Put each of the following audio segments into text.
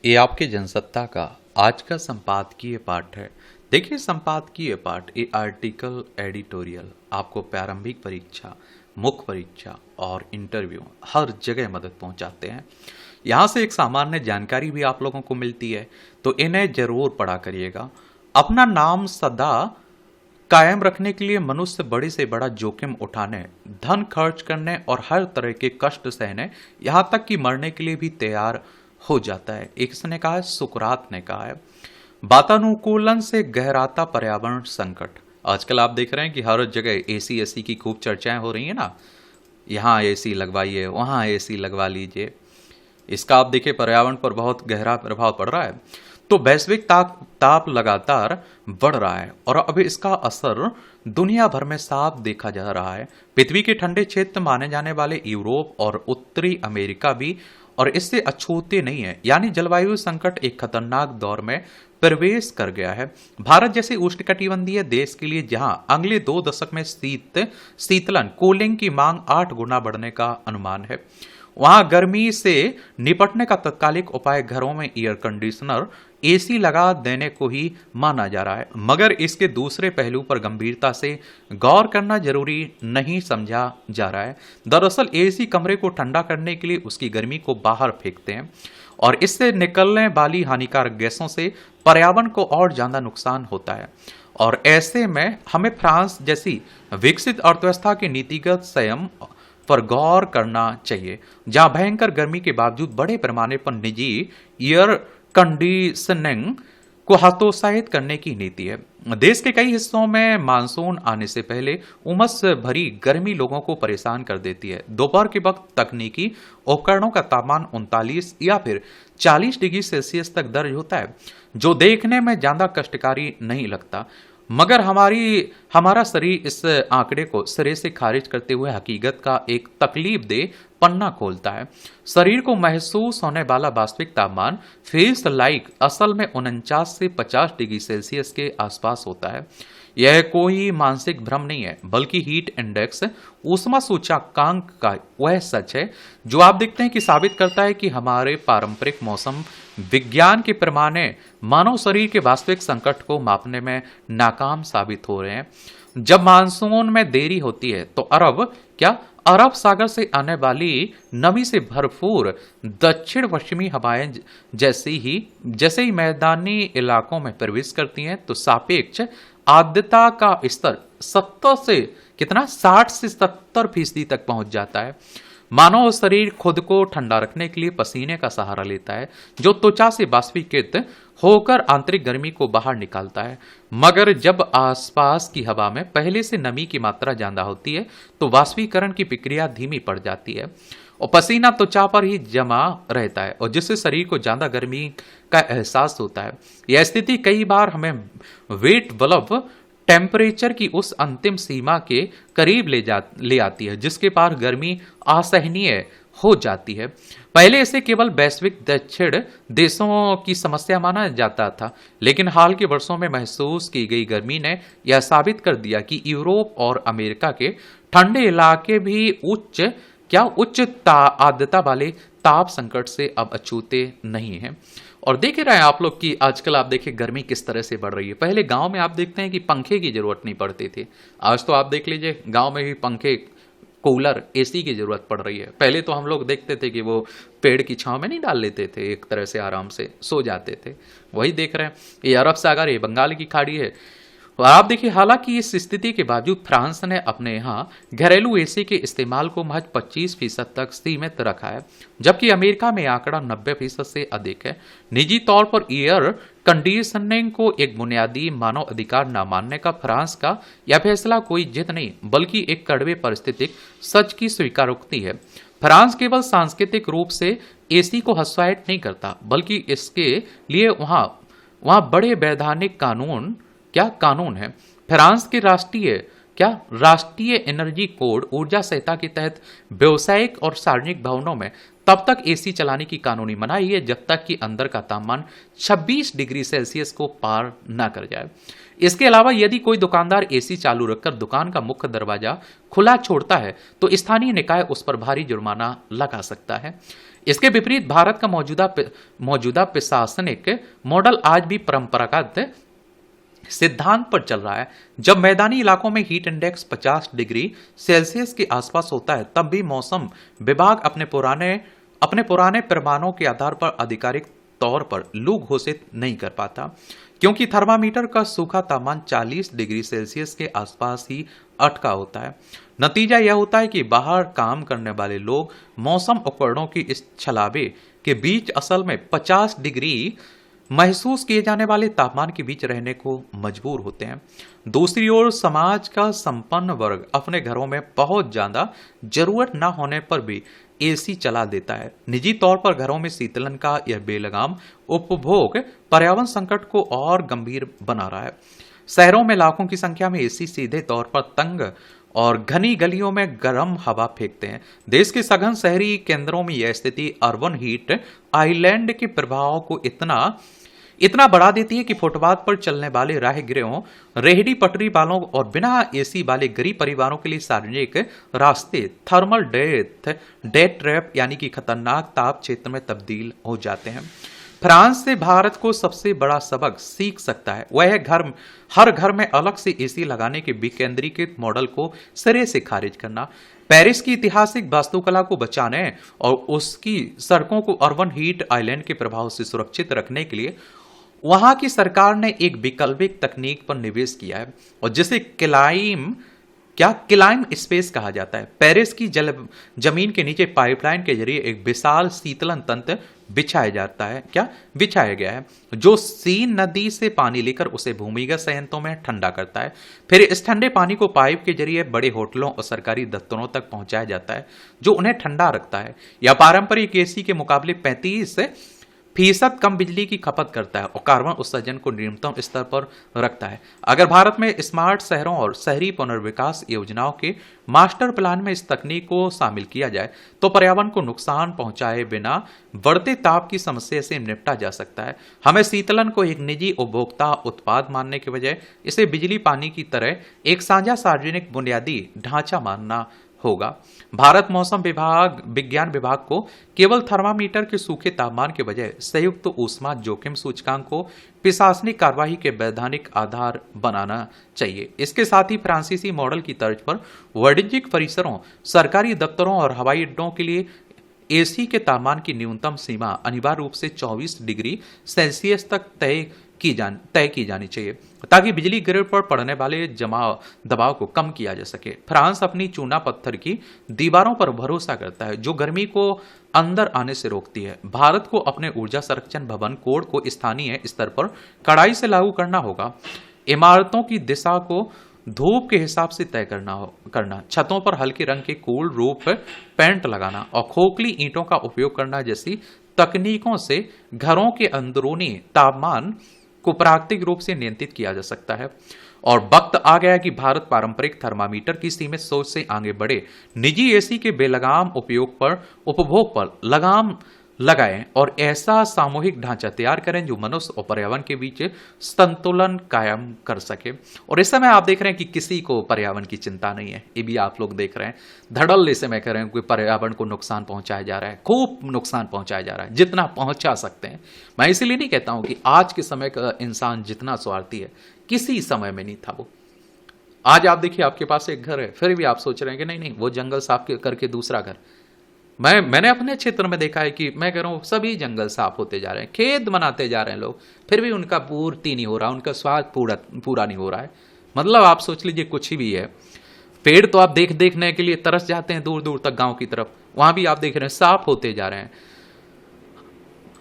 ये आपके जनसत्ता का आज का संपादकीय पाठ है। देखिए, संपादकीय पाठ ये आर्टिकल एडिटोरियल आपको प्रारंभिक परीक्षा, मुख्य परीक्षा और इंटरव्यू हर जगह मदद पहुंचाते हैं। यहाँ से एक सामान्य जानकारी भी आप लोगों को मिलती है, तो इन्हें जरूर पढ़ा करिएगा। अपना नाम सदा कायम रखने के लिए मनुष्य बड़े से बड़ा जोखिम उठाने, धन खर्च करने और हर तरह के कष्ट सहने, यहाँ तक कि मरने के लिए भी तैयार हो जाता है। एक ने कहा है, सुकरात ने कहा है। वातानुकूलन से गहराता पर्यावरण संकट। आजकल आप देख रहे हैं कि हर जगह एसी एसी की खूब चर्चाएं हो रही है ना। यहाँ एसी लगवाइए, वहाँ एसी लगवा लीजिए। इसका आप देखिए पर्यावरण पर बहुत गहरा प्रभाव पड़ रहा है। तो वैश्विक ताप लगातार बढ़ रहा है और अब इसका असर दुनिया भर में साफ देखा जा रहा है। पृथ्वी के ठंडे क्षेत्र माने जाने वाले यूरोप और उत्तरी अमेरिका भी और इससे अछूते नहीं है, यानी जलवायु संकट एक खतरनाक दौर में प्रवेश कर गया है। भारत जैसे उष्णकटिबंधीय देश के लिए जहां अगले 2 दशक में शीतलन कूलिंग की मांग 8 गुना बढ़ने का अनुमान है, वहां गर्मी से निपटने का तत्कालिक उपाय घरों में एयर कंडीशनर एसी लगा देने को ही माना जा रहा है। मगर इसके दूसरे पहलू पर गंभीरता से गौर करना जरूरी नहीं समझा जा रहा है। दरअसल एसी कमरे को ठंडा करने के लिए उसकी गर्मी को बाहर फेंकते हैं और इससे निकलने वाली हानिकारक गैसों से पर्यावरण को और ज्यादा नुकसान होता है। और ऐसे में हमें फ्रांस जैसी विकसित अर्थव्यवस्था के नीतिगत संयम पर गौर करना चाहिए, जहां भयंकर गर्मी के बावजूद बड़े पैमाने पर निजी एयर कंडीशनिंग को हतोत्साहित करने की नीति है। देश के कई हिस्सों में मानसून आने से पहले उमस भरी गर्मी लोगों को परेशान कर देती है। दोपहर के वक्त तकनीकी उपकरणों का तापमान 39 या फिर 40 डिग्री सेल्सियस तक दर्ज होता है, जो देखने में ज्यादा कष्टकारी नहीं लगता, मगर हमारा शरीर इस आंकड़े को सिरे से खारिज करते हुए हकीकत का एक तकलीफदेह पन्ना खोलता है। शरीर को महसूस होने वाला वास्तविक तापमान फेस लाइक असल में 49 से 50 डिग्री सेल्सियस के आसपास होता है। यह कोई मानसिक भ्रम नहीं है, बल्कि हीट इंडेक्स ऊष्मा सूचकांक का वह सच है जो आप देखते हैं कि साबित करता है कि हमारे पारंपरिक मौसम विज्ञान के पैमाने मानव शरीर के वास्तविक संकट को मापने में नाकाम साबित हो रहे हैं। जब मानसून में देरी होती है तो अरब सागर से आने वाली नमी से भरपूर दक्षिण पश्चिमी हवाएं जैसे ही मैदानी इलाकों में प्रवेश करती हैं तो सापेक्ष आर्द्रता का स्तर 60 से 70% तक पहुंच जाता है। मानव शरीर खुद को ठंडा रखने के लिए पसीने का सहारा लेता है, जो त्वचा से वाष्पीकृत होकर आंतरिक गर्मी को बाहर निकालता है। मगर जब आसपास की हवा में पहले से नमी की मात्रा ज्यादा होती है तो वाष्पीकरण की प्रक्रिया धीमी पड़ जाती है और पसीना त्वचा पर ही जमा रहता है और जिससे शरीर को ज्यादा गर्मी का एहसास होता है। यह स्थिति कई बार हमें वेट बल्ब टेम्परेचर की उस अंतिम सीमा के करीब ले आती है जिसके पार गर्मी असहनीय हो जाती है। पहले इसे केवल वैश्विक दक्षिण देशों की समस्या माना जाता था, लेकिन हाल के वर्षों में महसूस की गई गर्मी ने यह साबित कर दिया कि यूरोप और अमेरिका के ठंडे इलाके भी उच्च आर्द्रता वाले ताप संकट से अब अछूते नहीं हैं। और देख रहे हैं आप लोग कि आजकल आप देखिए गर्मी किस तरह से बढ़ रही है। पहले गांव में आप देखते हैं कि पंखे की जरूरत नहीं पड़ती थी, आज तो आप देख लीजिए गांव में भी पंखे, कूलर, एसी की जरूरत पड़ रही है। पहले तो हम लोग देखते थे कि वो पेड़ की छांव में नहीं डाल लेते थे, एक तरह से आराम से सो जाते थे। वही देख रहे हैं, ये अरब सागर, ये बंगाल की खाड़ी है। और आप देखिए, हालांकि इस स्थिति के बावजूद फ्रांस ने अपने यहाँ घरेलू एसी के इस्तेमाल को महज 25% तक सीमित रखा है, जबकि अमेरिका में आंकड़ा 90% से अधिक है। निजी तौर पर एयर कंडीशनिंग को एक बुनियादी मानव अधिकार न मानने का फ्रांस का यह फैसला कोई जिद नहीं, बल्कि एक कड़वे पारिस्थितिक सच की स्वीकारोक्ति है। फ्रांस केवल सांस्कृतिक रूप से एसी को हतोत्साहित नहीं करता, बल्कि इसके लिए वहां बड़े वैधानिक कानून है। फ्रांस के राष्ट्रीय एनर्जी कोड ऊर्जा संहिता के तहत व्यवसायिक और सार्वजनिक भवनों में तब तक एसी चलाने की कानूनी मनाही है जब तक कि अंदर का तापमान 26 डिग्री सेल्सियस को पार न कर जाए। इसके अलावा यदि कोई दुकानदार एसी चालू रखकर दुकान का मुख्य दरवाजा खुला छोड़ता है तो स्थानीय निकाय उस पर भारी जुर्माना लगा सकता है। इसके विपरीत भारत का मौजूदा प्रशासनिक मॉडल आज भी परंपरागत सिद्धांत पर चल रहा है। जब मैदानी इलाकों में हीट इंडेक्स 50 डिग्री सेल्सियस के आसपास होता है, तब भी मौसम विभाग अपने पुराने प्रमाणों के आधार पर आधिकारिक तौर पर लू घोषित नहीं कर पाता, क्योंकि थर्मामीटर का सूखा तापमान 40 डिग्री सेल्सियस के आसपास ही अटका होता है। नतीजा यह होता है कि बाहर काम करने वाले लोग मौसम उपकरणों की इस छलावे के बीच असल में 50 डिग्री महसूस किए जाने वाले तापमान के बीच रहने को मजबूर होते हैं। दूसरी ओर समाज का संपन्न वर्ग अपने घरों में बहुत ज्यादा जरूरत न होने पर भी एसी चला देता है। निजी तौर पर घरों में शीतलन का यह बेलगाम उपभोग पर्यावरण संकट को और गंभीर बना रहा है। शहरों में लाखों की संख्या में एसी सीधे तौर पर तंग और घनी गलियों में गर्म हवा फेंकते हैं। देश के सघन शहरी केंद्रों में यह स्थिति अर्बन हीट आइलैंड के प्रभाव को इतना बढ़ा देती है कि फुटपाथ पर चलने वाले राहगीरों, रेहड़ी पटरी वालों और बिना एसी वाले गरीब परिवारों के लिए सार्वजनिक रास्ते थर्मल डेथ ट्रैप यानी कि खतरनाक ताप क्षेत्र में तब्दील हो जाते हैं। फ्रांस से भारत को सबसे बड़ा सबक सीख सकता है वह है हर घर में अलग से एसी लगाने के विकेंद्रीकृत मॉडल को सिरे से खारिज करना। पेरिस की ऐतिहासिक वास्तुकला को बचाने और उसकी सड़कों को अर्बन हीट आइलैंड के प्रभाव से सुरक्षित रखने के लिए वहां की सरकार ने एक वैकल्पिक तकनीक पर निवेश किया है और जिसे क्लाइम स्पेस कहा जाता है। पेरिस की जमीन के नीचे पाइपलाइन के जरिए एक विशाल शीतलन तंत्र बिछाया गया है जो सीन नदी से पानी लेकर उसे भूमिगत संयंत्रों में ठंडा करता है। फिर इस ठंडे पानी को पाइप के जरिए बड़े होटलों और सरकारी दफ्तरों तक पहुंचाया जाता है जो उन्हें ठंडा रखता है। यह पारंपरिक एसी के मुकाबले 35% कम बिजली की खपत करता है और कार्बन उत्सर्जन को न्यूनतम स्तर पर रखता है। अगर भारत में स्मार्ट शहरों और शहरी पुनर्विकास योजनाओं के मास्टर प्लान में इस तकनीक को शामिल किया जाए तो पर्यावरण को नुकसान पहुंचाए बिना बढ़ते ताप की समस्या से निपटा जा सकता है। हमें शीतलन को एक निजी उपभोक्ता उत्पाद मानने के बजाय इसे बिजली पानी की तरह एक साझा सार्वजनिक बुनियादी ढांचा मानना होगा। भारत मौसम विज्ञान विभाग को केवल थर्मामीटर के सूखे तापमान के बजाय संयुक्त ऊष्मा जोखिम सूचकांक को प्रशासनिक कार्यवाही के वैधानिक आधार बनाना चाहिए। इसके साथ ही फ्रांसीसी मॉडल की तर्ज पर वाणिज्यिक परिसरों, सरकारी दफ्तरों और हवाई अड्डों के लिए एसी के तापमान की न्यूनतम सीमा अनिवार्य रूप से 24 डिग्री सेल्सियस तक तय की जानी चाहिए ताकि बिजली ग्रिड पर पड़ने वाले दबाव को कम किया जा सके। फ्रांस अपनी चूना पत्थर की दीवारों पर भरोसा करता है जो गर्मी को अंदर आने से रोकती है। भारत को अपने ऊर्जा संरक्षण भवन कोड को स्थानीय स्तर पर कड़ाई से लागू करना होगा। इमारतों की दिशा को धूप के हिसाब से तय करना, छतों पर हल्के रंग के कूल रूफ पेंट लगाना और खोखली ईंटों का उपयोग करना जैसी तकनीकों से घरों के अंदरूनी तापमान को प्राकृतिक रूप से नियंत्रित किया जा सकता है। और वक्त आ गया कि भारत पारंपरिक थर्मामीटर की सीमित सोच से आगे बढ़े, निजी एसी के बेलगाम उपभोग पर लगाम लगाएं और ऐसा सामूहिक ढांचा तैयार करें जो मनुष्य और पर्यावरण के बीच संतुलन कायम कर सके। और इस समय आप देख रहे हैं कि किसी को पर्यावरण की चिंता नहीं है, ये भी आप लोग देख रहे हैं। धड़ल्ले इस समय कह रहे हैं कि पर्यावरण को नुकसान पहुंचाया जा रहा है, खूब नुकसान पहुंचाया जा रहा है, जितना पहुंचा सकते हैं। मैं इसीलिए नहीं कहता हूं कि आज के समय का इंसान जितना स्वार्थी है किसी समय में नहीं था वो। आज आप देखिए आपके पास एक घर है, फिर भी आप सोच रहे हैं कि नहीं वो जंगल साफ करके दूसरा घर। मैंने अपने क्षेत्र में देखा है कि मैं कह रहा हूं सभी जंगल साफ होते जा रहे हैं, खेत बनाते जा रहे हैं लोग, फिर भी उनका पूर्ति नहीं हो रहा, उनका स्वाद पूरा नहीं हो रहा है। मतलब आप सोच लीजिए कुछ ही भी है। पेड़ तो आप देखने के लिए तरस जाते हैं दूर दूर तक गांव की तरफ, वहां भी आप देख रहे हैं साफ होते जा रहे हैं।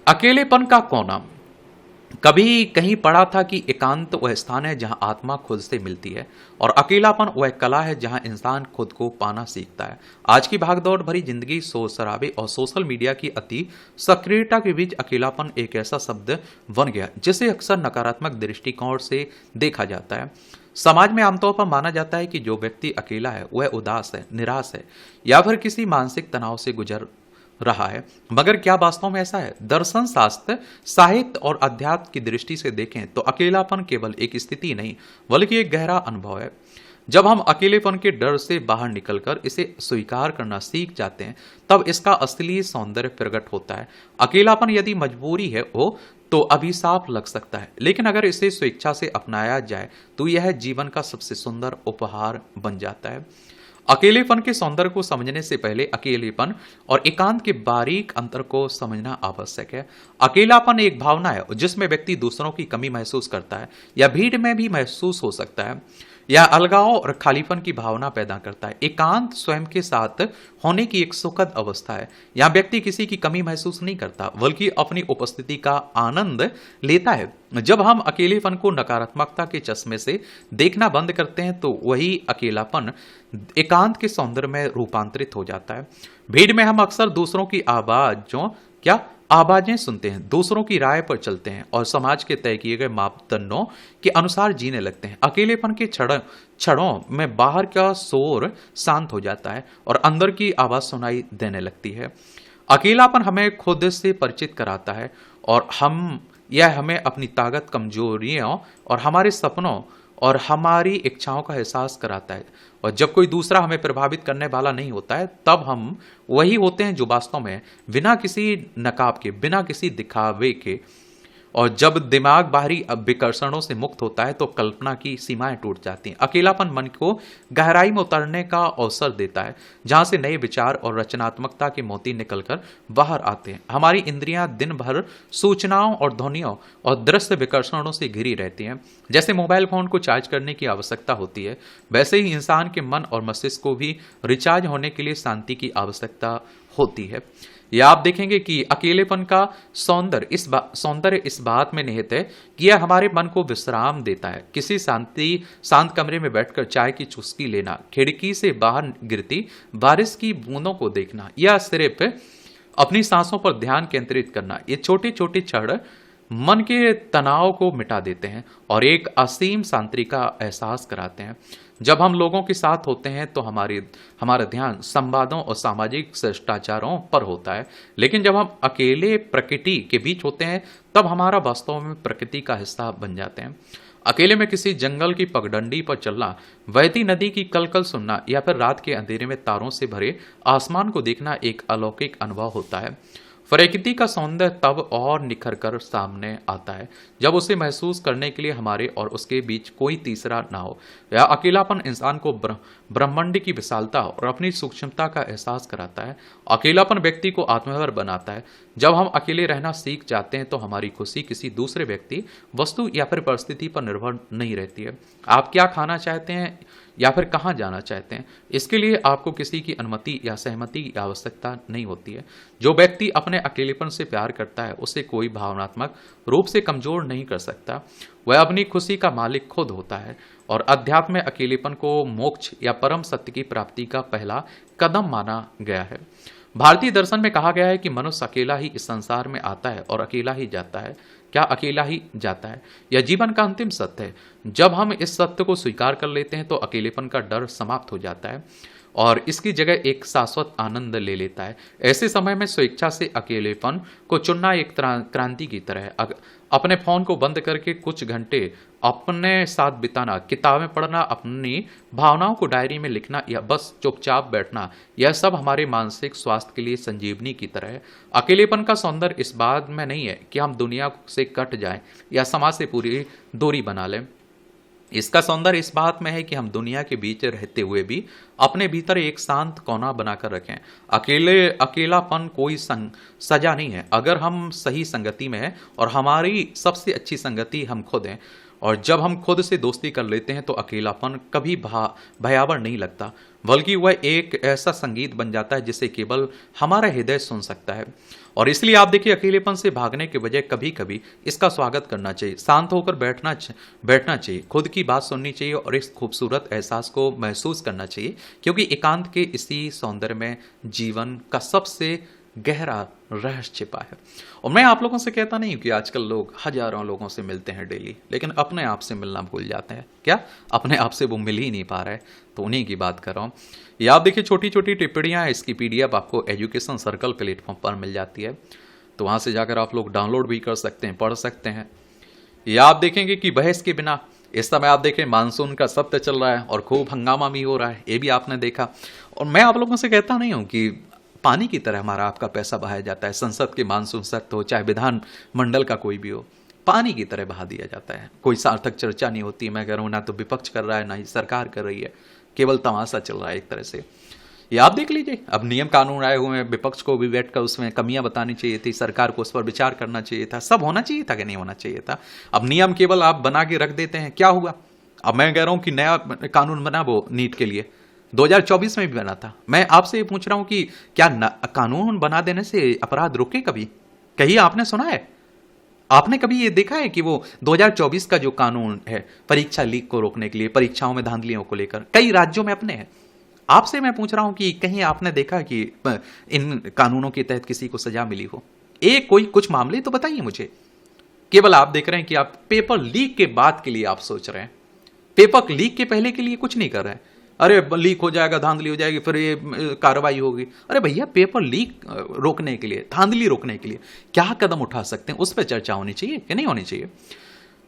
अकेलेपन का कोना, कभी कहीं पढ़ा था कि एकांत वह स्थान है जहां आत्मा खुद से मिलती है और अकेलापन वह कला है जहां इंसान खुद को पाना सीखता है। आज की भागदौड़ भरी जिंदगी, शोर शराबे और सोशल मीडिया की अति सक्रियता के बीच अकेलापन एक ऐसा शब्द बन गया जिसे अक्सर नकारात्मक दृष्टिकोण से देखा जाता है। समाज में आमतौर पर माना जाता है कि जो व्यक्ति अकेला है वह उदास है, निराश है या फिर किसी मानसिक तनाव से गुजर रहा है। मगर क्या वास्तव में ऐसा है? दर्शन शास्त्र, साहित्य और अध्यात्म की दृष्टि से देखें तो अकेलापन केवल एक स्थिति नहीं बल्कि एक गहरा अनुभव है। जब हम अकेलेपन के डर से बाहर निकलकर इसे स्वीकार करना सीख जाते हैं, तब इसका असली सौंदर्य प्रकट होता है। अकेलापन यदि मजबूरी है हो तो अभिशाप लग सकता है, लेकिन अगर इसे स्वेच्छा से अपनाया जाए तो यह जीवन का सबसे सुंदर उपहार बन जाता है। अकेलेपन के सौंदर्य को समझने से पहले अकेलेपन और एकांत के बारीक अंतर को समझना आवश्यक है। अकेलापन एक भावना है जिसमें व्यक्ति दूसरों की कमी महसूस करता है या भीड़ में भी महसूस हो सकता है, या अलगाव और खालीपन की भावना पैदा करता है। एकांत स्वयं के साथ होने की एक सुखद अवस्था है। यहाँ व्यक्ति किसी की कमी महसूस नहीं करता बल्कि अपनी उपस्थिति का आनंद लेता है। जब हम अकेलेपन को नकारात्मकता के चश्मे से देखना बंद करते हैं तो वही अकेलापन एकांत के सौंदर्य में रूपांतरित हो जाता है। भीड़ में हम अक्सर दूसरों की आवाजें सुनते हैं, दूसरों की राय पर चलते हैं और समाज के तय किए गए मापदंडों के अनुसार जीने लगते हैं। अकेलेपन के क्षणों में बाहर का शोर शांत हो जाता है और अंदर की आवाज सुनाई देने लगती है। अकेलापन हमें खुद से परिचित कराता है और यह हमें अपनी ताकत, कमजोरियों और हमारे सपनों और हमारी इच्छाओं का एहसास कराता है। और जब कोई दूसरा हमें प्रभावित करने वाला नहीं होता है, तब हम वही होते हैं जो वास्तव में बिना किसी नकाब के, बिना किसी दिखावे के, और जब दिमाग बाहरी विकर्षणों से मुक्त होता है तो कल्पना की सीमाएं टूट जाती हैं। अकेलापन मन को गहराई में उतरने का अवसर देता है, जहां से नए विचार और रचनात्मकता के मोती निकलकर बाहर आते हैं। हमारी इंद्रियां दिन भर सूचनाओं और ध्वनियों और दृश्य विकर्षणों से घिरी रहती हैं। जैसे मोबाइल फोन को चार्ज करने की आवश्यकता होती है, वैसे ही इंसान के मन और मस्तिष्क को भी रिचार्ज होने के लिए शांति की आवश्यकता होती है। या आप देखेंगे कि अकेलेपन का सौंदर्य इस बात में निहित है कि यह हमारे मन को विश्राम देता है। किसी शांत कमरे में बैठकर चाय की चुस्की लेना, खिड़की से बाहर गिरती बारिश की बूंदों को देखना, या सिर्फ अपनी सांसों पर ध्यान केंद्रित करना, ये छोटे छोटे क्षण मन के तनाव को मिटा देते हैं और एक असीम शांति का एहसास कराते हैं। जब हम लोगों के साथ होते हैं तो हमारा ध्यान संवादों और सामाजिक शिष्टाचारों पर होता है, लेकिन जब हम अकेले प्रकृति के बीच होते हैं तब हमारा वास्तव में प्रकृति का हिस्सा बन जाते हैं। अकेले में किसी जंगल की पगडंडी पर चलना, बहती नदी की कलकल सुनना या फिर रात के अंधेरे में तारों से भरे आसमान को देखना एक अलौकिक अनुभव होता है। प्रकृति का सौंदर्य तब और निखर कर सामने आता है जब उसे महसूस करने के लिए हमारे और उसके बीच कोई तीसरा ना हो। यह अकेलापन इंसान को ब्रह्मांड की विशालता और अपनी सूक्ष्मता का एहसास कराता है। अकेलापन व्यक्ति को आत्मनिर्भर बनाता है। जब हम अकेले रहना सीख जाते हैं तो हमारी खुशी किसी दूसरे व्यक्ति, वस्तु या फिर परिस्थिति पर निर्भर नहीं रहती है। आप क्या खाना चाहते हैं या फिर कहाँ जाना चाहते हैं, इसके लिए आपको किसी की अनुमति या सहमति की आवश्यकता नहीं होती है। जो व्यक्ति अपने अकेलेपन से प्यार करता है उसे कोई भावनात्मक रूप से कमजोर नहीं कर सकता। वह अपनी खुशी का मालिक खुद होता है और अध्यात्म में अकेलेपन को मोक्ष या परम सत्य की प्राप्ति का पहला कदम माना गया है। भारतीय दर्शन में कहा गया है कि मनुष्य अकेला ही इस संसार में आता है और अकेला ही जाता है। क्या अकेला ही जाता है? यह जीवन का अंतिम सत्य है। जब हम इस सत्य को स्वीकार कर लेते हैं तो अकेलेपन का डर समाप्त हो जाता है और इसकी जगह एक शाश्वत आनंद ले लेता है। ऐसे समय में स्वेच्छा से अकेलेपन को चुनना एक क्रांति की तरह है। अपने फोन को बंद करके कुछ घंटे अपने साथ बिताना, किताबें पढ़ना, अपनी भावनाओं को डायरी में लिखना या बस चुपचाप बैठना, यह सब हमारे मानसिक स्वास्थ्य के लिए संजीवनी की तरह है। अकेलेपन का सौंदर्य इस बात में नहीं है कि हम दुनिया से कट जाएं या समाज से पूरी दूरी बना लें। इसका सौंदर्य इस बात में है कि हम दुनिया के बीच रहते हुए भी अपने भीतर एक शांत कोना बनाकर रखें। अकेलापन कोई सजा नहीं है अगर हम सही संगति में हैं, और हमारी सबसे अच्छी संगति हम खुद हैं। और जब हम खुद से दोस्ती कर लेते हैं तो अकेलापन कभी भयावह नहीं लगता, बल्कि वह एक ऐसा संगीत बन जाता है जिसे केवल हमारा हृदय सुन सकता है। और इसलिए आप देखिए, अकेलेपन से भागने के बजाय कभी कभी इसका स्वागत करना चाहिए, शांत होकर बैठना चाहिए, खुद की बात सुननी चाहिए और इस खूबसूरत एहसास को महसूस करना चाहिए, क्योंकि एकांत के इसी सौंदर्य में जीवन का सबसे गहरा रहस्य छिपा है। और मैं आप लोगों से कहता नहीं कि आजकल लोग हजारों लोगों से मिलते हैं डेली, लेकिन अपने आप से मिलना भूल जाते हैं। क्या अपने आप से वो मिल ही नहीं पा रहे? तो उन्हीं की बात कर रहा हूँ। ये आप देखिए, छोटी छोटी टिप्पणियाँ, इसकी PDF आपको एजुकेशन सर्कल प्लेटफॉर्म पर मिल जाती है, तो वहाँ से जाकर आप लोग डाउनलोड भी कर सकते हैं, पढ़ सकते हैं। ये आप देखेंगे कि बहस के बिना इस समय आप देखें मानसून का सत्र चल रहा है और खूब हंगामा भी हो रहा है, ये भी आपने देखा। और मैं आप लोगों से कहता नहीं हूं कि पानी की तरह हमारा आपका पैसा बहाया जाता है, संसद के मानसून सत्र हो चाहे विधान मंडल का कोई भी हो, पानी की तरह बहा दिया जाता है। कोई सार्थक चर्चा नहीं होती। मैं कह रहा हूं ना तो विपक्ष कर रहा है ना ही सरकार कर रही है, केवल तमाशा चल रहा है एक तरह से। ये आप देख लीजिए, अब नियम कानून आए हुए हैं, विपक्ष को भी बैठकर उसमें कमियां बतानी चाहिए थी, सरकार को उस पर विचार करना चाहिए था, सब होना चाहिए था कि नहीं होना चाहिए था। अब नियम केवल आप बना के रख देते हैं, क्या हुआ? अब मैं कह रहा हूं कि नया कानून बना वो नीट के लिए, 2024 में भी बना था। मैं आपसे ये पूछ रहा हूं कि क्या कानून बना देने से अपराध रुके कभी? कहीं आपने सुना है? आपने कभी ये देखा है कि वो 2024 का जो कानून है परीक्षा लीक को रोकने के लिए, परीक्षाओं में धांधलियों को लेकर, कई राज्यों में अपने हैं। आपसे मैं पूछ रहा हूं कि कहीं आपने देखा कि इन कानूनों के तहत किसी को सजा मिली हो? एक कोई कुछ मामले तो बताइए मुझे। केवल आप देख रहे हैं कि आप पेपर लीक के बाद के लिए आप सोच रहे हैं, पेपर लीक के पहले के लिए कुछ नहीं कर रहे हैं। अरे लीक हो जाएगा, धांधली हो जाएगी, फिर ये कार्रवाई होगी। अरे भैया, पेपर लीक रोकने के लिए, धांधली रोकने के लिए क्या कदम उठा सकते हैं, उस पर चर्चा होनी चाहिए कि नहीं होनी चाहिए?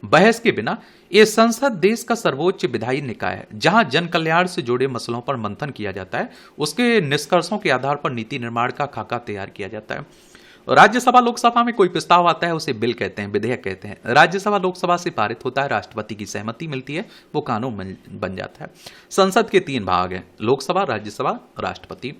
बहस के बिना ये संसद देश का सर्वोच्च विधायी निकाय है, जहां जन कल्याण से जुड़े मसलों पर मंथन किया जाता है, उसके निष्कर्षों के आधार पर नीति निर्माण का खाका तैयार किया जाता है। राज्यसभा लोकसभा में कोई प्रस्ताव आता है, उसे बिल कहते हैं, विधेयक कहते हैं। राज्यसभा लोकसभा से पारित होता है, राष्ट्रपति की सहमति मिलती है, वो कानून बन जाता है। संसद के 3 भाग हैं, लोकसभा, राज्यसभा, राष्ट्रपति।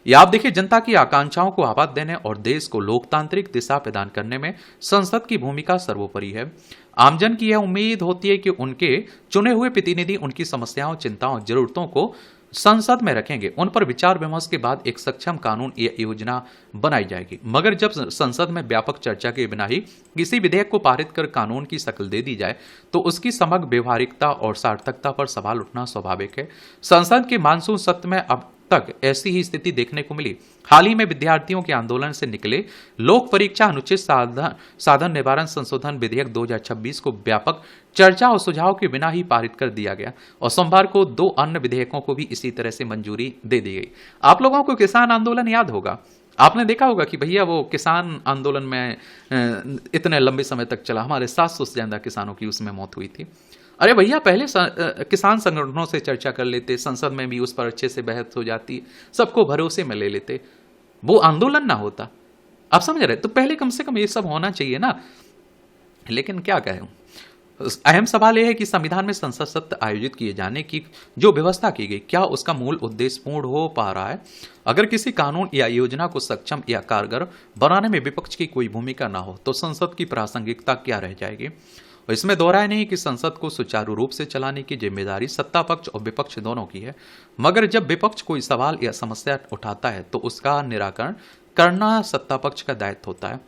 ये आप देखिए, जनता की आकांक्षाओं को आवाज देने और देश को लोकतांत्रिक दिशा प्रदान करने में संसद की भूमिका सर्वोपरि है। आमजन की यह उम्मीद होती है कि उनके चुने हुए प्रतिनिधि उनकी समस्याओं, चिंताओं, जरूरतों को संसद में रखेंगे, उन पर विचार विमर्श के बाद एक सक्षम कानून या योजना बनाई जाएगी। मगर जब संसद में व्यापक चर्चा के बिना ही किसी विधेयक को पारित कर कानून की शक्ल दे दी जाए, तो उसकी समग्र व्यवहारिकता और सार्थकता पर सवाल उठना स्वाभाविक है। संसद के मानसून सत्र में अब तक ऐसी ही स्थिति देखने को मिली। हाल ही में विद्यार्थियों के आंदोलन से निकले लोक परीक्षा अनुचित साधन निवारण संशोधन विधेयक 2026 को व्यापक चर्चा और सुझाव के बिना ही पारित कर दिया गया और सोमवार को 2 अन्य विधेयकों को भी इसी तरह से मंजूरी दे दी गई। आप लोगों को किसान आंदोलन याद होगा, आपने देखा होगा कि भैया वो किसान आंदोलन में इतने लंबे समय तक चला, हमारे 700 से ज्यादा किसानों की उसमें मौत हुई थी। अरे भैया, पहले किसान संगठनों से चर्चा कर लेते, संसद में भी उस पर अच्छे से बहस हो जाती, सबको भरोसे में ले लेते, वो आंदोलन ना होता। आप समझ रहे? तो पहले कम से कम ये सब होना चाहिए ना। लेकिन क्या कहें, अहम सवाल यह है कि संविधान में संसद सत्र आयोजित किए जाने की जो व्यवस्था की गई, क्या उसका मूल उद्देश्य पूर्ण हो पा रहा है? अगर किसी कानून या योजना को सक्षम या कारगर बनाने में विपक्ष की कोई भूमिका ना हो, तो संसद की प्रासंगिकता क्या रह जाएगी? इसमें दोहराया नहीं कि संसद को सुचारू रूप से चलाने की जिम्मेदारी सत्ता पक्ष और विपक्ष दोनों की है, मगर जब विपक्ष कोई सवाल या समस्या उठाता है तो उसका निराकरण करना सत्ता पक्ष का दायित्व होता है।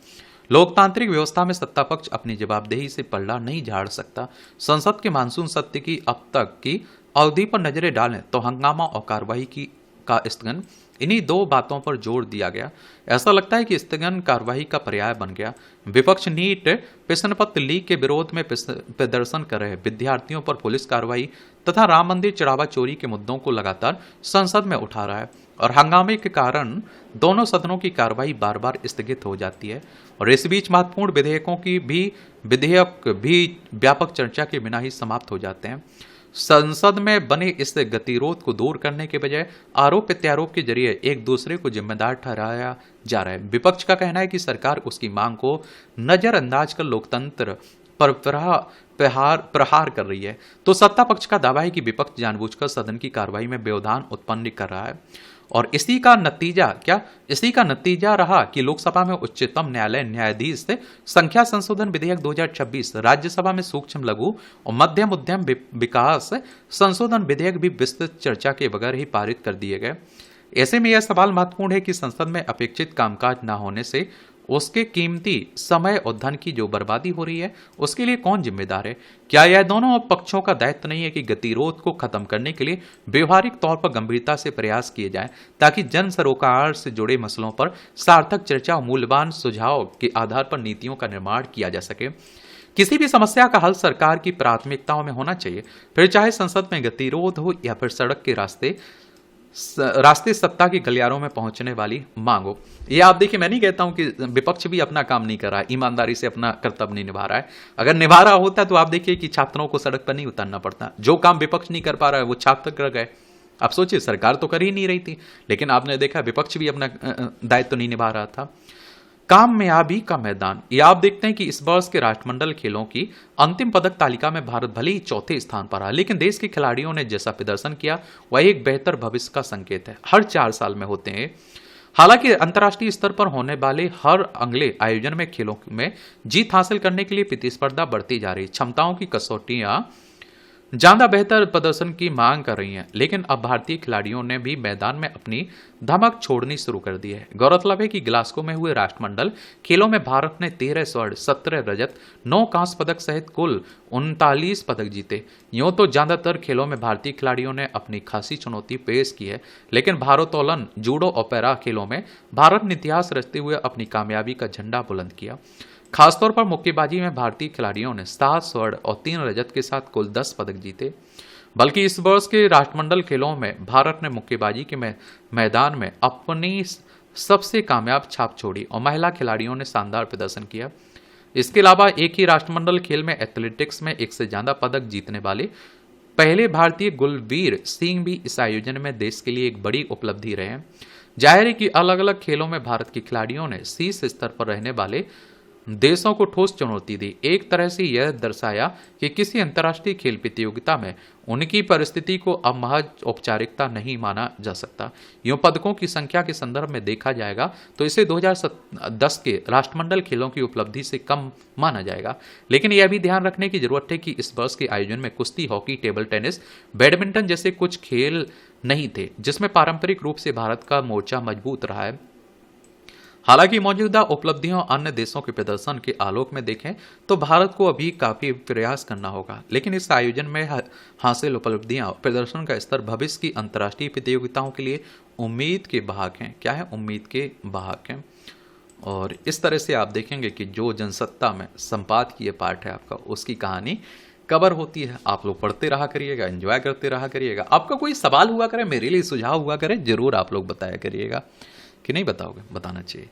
लोकतांत्रिक व्यवस्था में सत्ता पक्ष अपनी जवाबदेही से पल्ला नहीं झाड़ सकता। संसद के मानसून सत्र की अब तक की अवधि पर नजरें डालें तो हंगामा और कार्रवाई का स्थगन, इन्हीं 2 बातों पर जोर दिया गया। ऐसा लगता है कि स्थगन कार्रवाई का पर्याय बन गया। विपक्ष नीट प्रश्न पत्र लीक के विरोध में प्रदर्शन कर रहे विद्यार्थियों पर पुलिस कार्रवाई तथा राम मंदिर चढ़ावा चोरी के मुद्दों को लगातार संसद में उठा रहा है और हंगामे के कारण दोनों सदनों की कार्रवाई बार बार स्थगित हो जाती है। और इस बीच महत्वपूर्ण विधेयक भी व्यापक चर्चा के बिना ही समाप्त हो जाते हैं। संसद में बने इस गतिरोध को दूर करने के बजाय आरोप प्रत्यारोप के जरिए एक दूसरे को जिम्मेदार ठहराया जा रहा है। विपक्ष का कहना है कि सरकार उसकी मांग को नजरअंदाज कर लोकतंत्र पर प्रहार कर रही है, तो सत्ता पक्ष का दावा है कि विपक्ष जानबूझकर सदन की कार्रवाई में व्यवधान उत्पन्न कर रहा है। और इसी का नतीजा रहा कि लोकसभा में उच्चतम न्यायालय न्यायाधीश से संख्या संशोधन विधेयक 2026, राज्यसभा में सूक्ष्म लघु और मध्यम उद्यम विकास संशोधन विधेयक भी विस्तृत चर्चा के बगैर ही पारित कर दिए गए। ऐसे में यह सवाल महत्वपूर्ण है कि संसद में अपेक्षित कामकाज न होने से उसके कीमती समय और धन की जो बर्बादी हो रही है, उसके लिए कौन जिम्मेदार है? क्या यह दोनों पक्षों का दायित्व नहीं है कि गतिरोध को खत्म करने के लिए व्यवहारिक तौर पर गंभीरता से प्रयास किए जाएं, ताकि जन सरोकार से जुड़े मसलों पर सार्थक चर्चा और मूल्यवान सुझाव के आधार पर नीतियों का निर्माण किया जा सके? किसी भी समस्या का हल सरकार की प्राथमिकताओं में होना चाहिए, फिर चाहे संसद में गतिरोध हो या फिर सड़क के रास्ते रास्ते सत्ता की गलियारों में पहुंचने वाली मांगो। ये आप देखिए, मैं नहीं कहता हूं कि विपक्ष भी अपना काम नहीं कर रहा है, ईमानदारी से अपना कर्तव्य नहीं निभा रहा है। अगर निभा रहा होता तो आप देखिए कि छात्रों को सड़क पर नहीं उतरना पड़ता। जो काम विपक्ष नहीं कर पा रहा है वो छात्र कर गए। आप सोचिए, सरकार तो कर ही नहीं रही थी, लेकिन आपने देखा विपक्ष भी अपना दायित्व नहीं निभा रहा था। कामयाबी का मैदान, ये आप देखते हैं कि इस वर्ष के राष्ट्रमंडल खेलों की अंतिम पदक तालिका में भारत भले ही चौथे स्थान पर रहा, लेकिन देश के खिलाड़ियों ने जैसा प्रदर्शन किया वह एक बेहतर भविष्य का संकेत है। हर 4 साल में होते हैं। हालांकि अंतर्राष्ट्रीय स्तर पर होने वाले हर अगले आयोजन में खेलों में जीत हासिल करने के लिए प्रतिस्पर्धा बढ़ती जा रही है। क्षमताओं की कसौटियां ज्यादा बेहतर प्रदर्शन की मांग कर रही हैं, लेकिन अब भारतीय खिलाड़ियों ने भी मैदान में अपनी धमक छोड़नी शुरू कर दी है। गौरतलब है कि ग्लास्गो में हुए राष्ट्रमंडल खेलों में भारत ने 13 स्वर्ण, 17 रजत, 9 कांस्य पदक सहित कुल 39 पदक जीते। यूं तो ज्यादातर खेलों में भारतीय खिलाड़ियों ने अपनी खासी चुनौती पेश की है, लेकिन भारोत्तोलन, जूडो और पैरा खेलों में भारत ने इतिहास रचते हुए अपनी कामयाबी का झंडा बुलंद किया। खासतौर पर मुक्केबाजी में भारतीय खिलाड़ियों ने 7 स्वर्ण और 3 रजत के साथ कुल 10 पदक जीते। बल्कि इस वर्ष के राष्ट्रमंडल खेलों में भारत ने मुक्केबाजी के मैदान में अपनी सबसे कामयाब छाप छोड़ी और महिला खिलाड़ियों ने शानदार प्रदर्शन किया। इसके अलावा एक ही राष्ट्रमंडल खेल में एथलेटिक्स में 1 से ज्यादा पदक जीतने वाले पहले भारतीय गुलवीर सिंह भी इस आयोजन में देश के लिए एक बड़ी उपलब्धि रहे हैं। जाहिर है कि अलग अलग खेलों में भारत के खिलाड़ियों ने शीर्ष स्तर पर रहने वाले देशों को ठोस चुनौती दी। एक तरह से यह दर्शाया कि किसी अंतर्राष्ट्रीय खेल प्रतियोगिता में उनकी परिस्थिति को अब महज औपचारिकता नहीं माना जा सकता। यूं पदकों की संख्या के संदर्भ में देखा जाएगा तो इसे 2010 के राष्ट्रमंडल खेलों की उपलब्धि से कम माना जाएगा। लेकिन यह भी ध्यान रखने की जरूरत है कि इस वर्ष के आयोजन में कुश्ती, हॉकी, टेबल टेनिस, बैडमिंटन जैसे कुछ खेल नहीं थे जिसमें पारंपरिक रूप से भारत का मोर्चा मजबूत रहा है। हालांकि मौजूदा उपलब्धियों अन्य देशों के प्रदर्शन के आलोक में देखें तो भारत को अभी काफी प्रयास करना होगा, लेकिन इस आयोजन में हासिल उपलब्धियां, प्रदर्शन का स्तर भविष्य की अंतर्राष्ट्रीय प्रतियोगिताओं के लिए उम्मीद के वाहक हैं। क्या है? उम्मीद के वाहक हैं। और इस तरह से आप देखेंगे कि जो जनसत्ता में संपादकीय पाठ है आपका, उसकी कहानी कवर होती है। आप लोग पढ़ते रहा करिएगा, एंजॉय करते रहा करिएगा। आपका कोई सवाल हुआ करे, मेरे लिए सुझाव हुआ करे, जरूर आप लोग बताया करिएगा। कि नहीं बताओगे? बताना चाहिए।